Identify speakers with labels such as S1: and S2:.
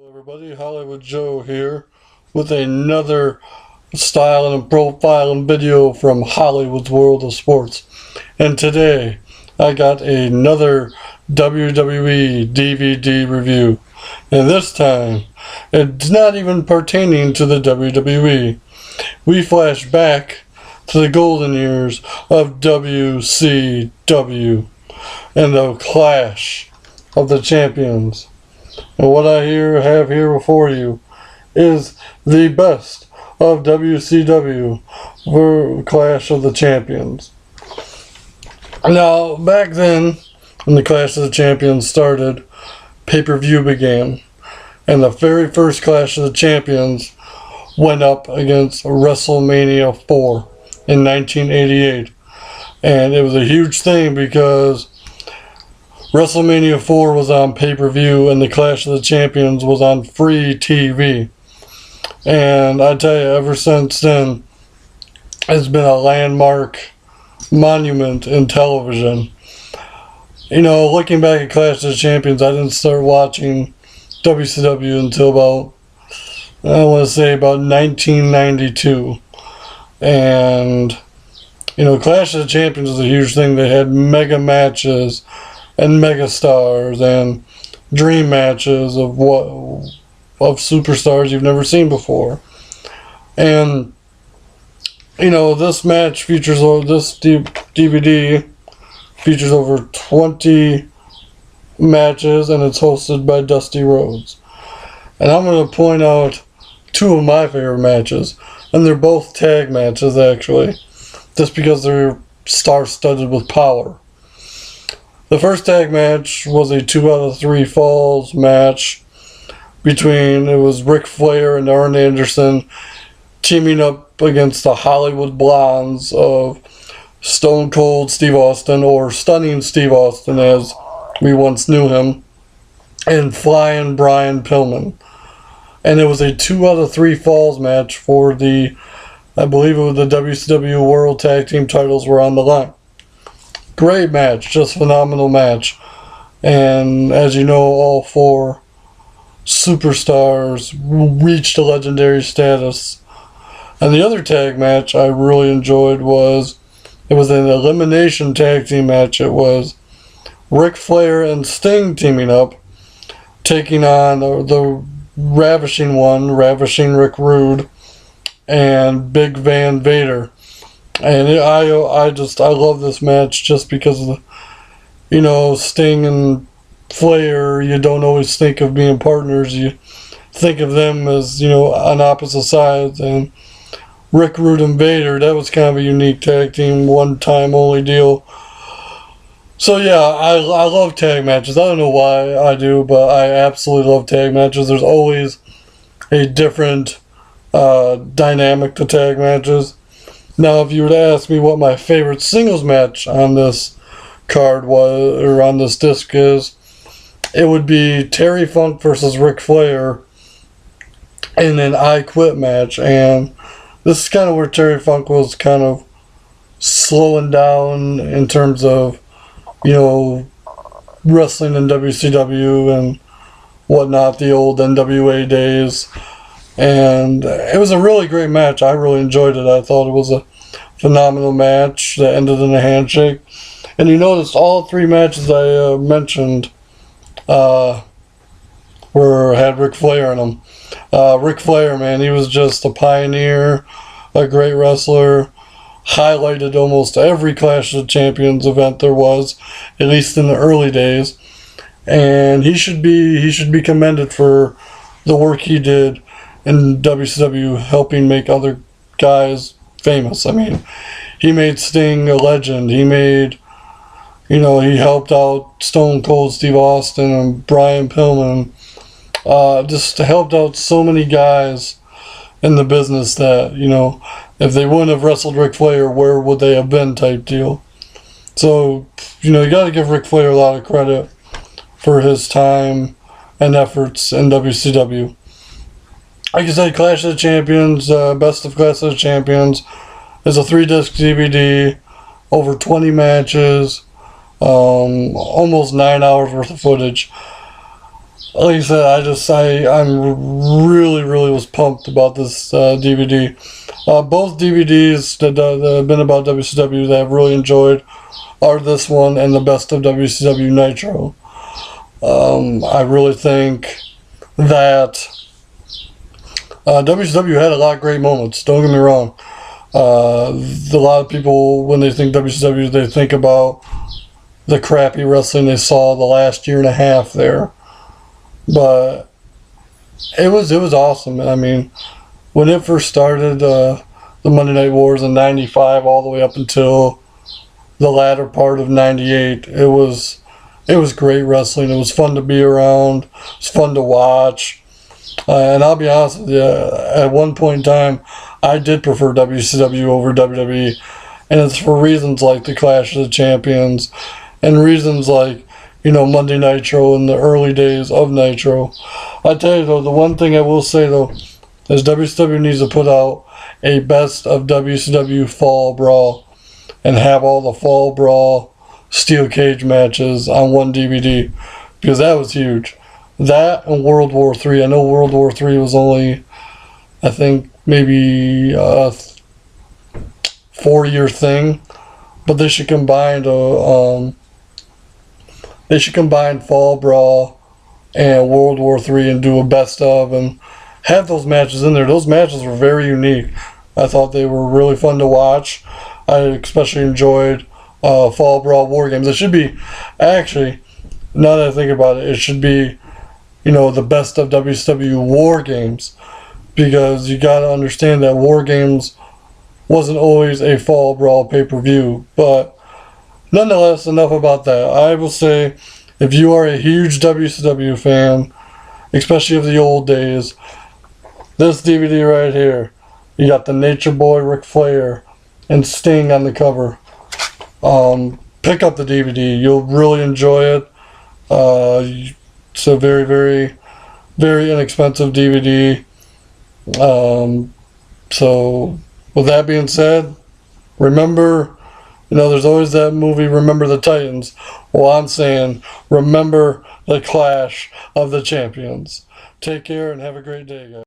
S1: Hello everybody, Hollywood Joe here with another style and profile and video from Hollywood's World of Sports. And today I got another WWE DVD review. And this time it's not even pertaining to the WWE. We flash back to the golden years of WCW and the Clash of the Champions. And what I have here before you is the best of WCW for Clash of the Champions. Now, back then, when the Clash of the Champions started, pay-per-view began. And the very first Clash of the Champions went up against WrestleMania 4 in 1988. And it was a huge thing because WrestleMania 4 was on pay-per-view and the Clash of the Champions was on free TV. And I tell you, ever since then, it's been a landmark monument in television. You know, looking back at Clash of the Champions, I didn't start watching WCW until about 1992. And, you know, Clash of the Champions was a huge thing. They had mega matches and mega stars and dream matches of superstars you've never seen before. And you know, this match features, this DVD features over 20 matches, and it's hosted by Dusty Rhodes. And I'm going to point out two of my favorite matches, and they're both tag matches actually, just because they're star-studded with power. The first tag match was a 2 out of 3 falls match between, it was Ric Flair and Arn Anderson teaming up against the Hollywood Blondes of Stone Cold Steve Austin, or Stunning Steve Austin as we once knew him, and Flying Brian Pillman. And it was a 2 out of 3 falls match for the, I believe it was the WCW World Tag Team titles were on the line. Great match, just phenomenal match. And as you know, all 4 superstars reached a legendary status. And the other tag match I really enjoyed was, it was an elimination tag team match. It was Ric Flair and Sting teaming up, taking on the Ravishing Rick Rude, and Big Van Vader. And I love this match just because of the, you know, Sting and Flair, you don't always think of being partners. You think of them as, you know, on opposite sides. And Rick Rude and Vader, that was kind of a unique tag team, one-time only deal. So yeah, I love tag matches. I don't know why I do, but I absolutely love tag matches. There's always a different dynamic to tag matches. Now, if you were to ask me what my favorite singles match on this card was, or on this disc is, it would be Terry Funk versus Ric Flair in an I Quit match. And this is kind of where Terry Funk was kind of slowing down in terms of, you know, wrestling in WCW and whatnot, the old NWA days. And it was a really great match. I really enjoyed it. I thought it was a phenomenal match that ended in a handshake. And you notice all 3 matches I mentioned had Ric Flair in them. Ric Flair, man, he was just a pioneer, a great wrestler, highlighted almost every Clash of the Champions event there was, at least in the early days. And he should be commended for the work he did in WCW, helping make other guys famous. I mean, he made Sting a legend. He made, you know, he helped out Stone Cold Steve Austin and Brian Pillman. Just helped out so many guys in the business that, you know, if they wouldn't have wrestled Ric Flair, where would they have been, type deal. So, you know, you got to give Ric Flair a lot of credit for his time and efforts in WCW. Like I said, Clash of the Champions, Best of Clash of the Champions, is a 3-disc DVD, over 20 matches, almost 9 hours worth of footage. like I said, I'm really was pumped about this DVD. Both DVDs that have been about WCW that I've really enjoyed are this one and the Best of WCW Nitro. I really think that WCW had a lot of great moments. Don't get me wrong. A lot of people, when they think WCW, they think about the crappy wrestling they saw the last year and a half there. But it was awesome. I mean, when it first started, the Monday Night Wars in '95 all the way up until the latter part of '98, it was great wrestling. It was fun to be around. It was fun to watch. And I'll be honest with you, at one point in time, I did prefer WCW over WWE, and it's for reasons like the Clash of the Champions, and reasons like, Monday Nitro in the early days of Nitro. I tell you though, the one thing I will say though, is WCW needs to put out a Best of WCW Fall Brawl, and have all the Fall Brawl steel cage matches on one DVD, because that was huge. That and World War III. I know World War III was only, I think, maybe a 4-year thing, but they should combine Fall Brawl and World War III and do a best of and have those matches in there. Those matches were very unique. I thought they were really fun to watch. I especially enjoyed Fall Brawl War Games. It should be, actually, now that I think about it, it should be, the Best of WCW War Games, because you got to understand that War Games wasn't always a Fall Brawl pay-per-view. But nonetheless, enough about that. I will say, if you are a huge WCW fan, especially of the old days, this DVD right here, you got the Nature Boy Ric Flair and Sting on the cover. Pick up the DVD. You'll really enjoy it. It's a very inexpensive DVD. So, with that being said, remember, there's always that movie, Remember the Titans. Well, I'm saying, remember the Clash of the Champions. Take care and have a great day, guys.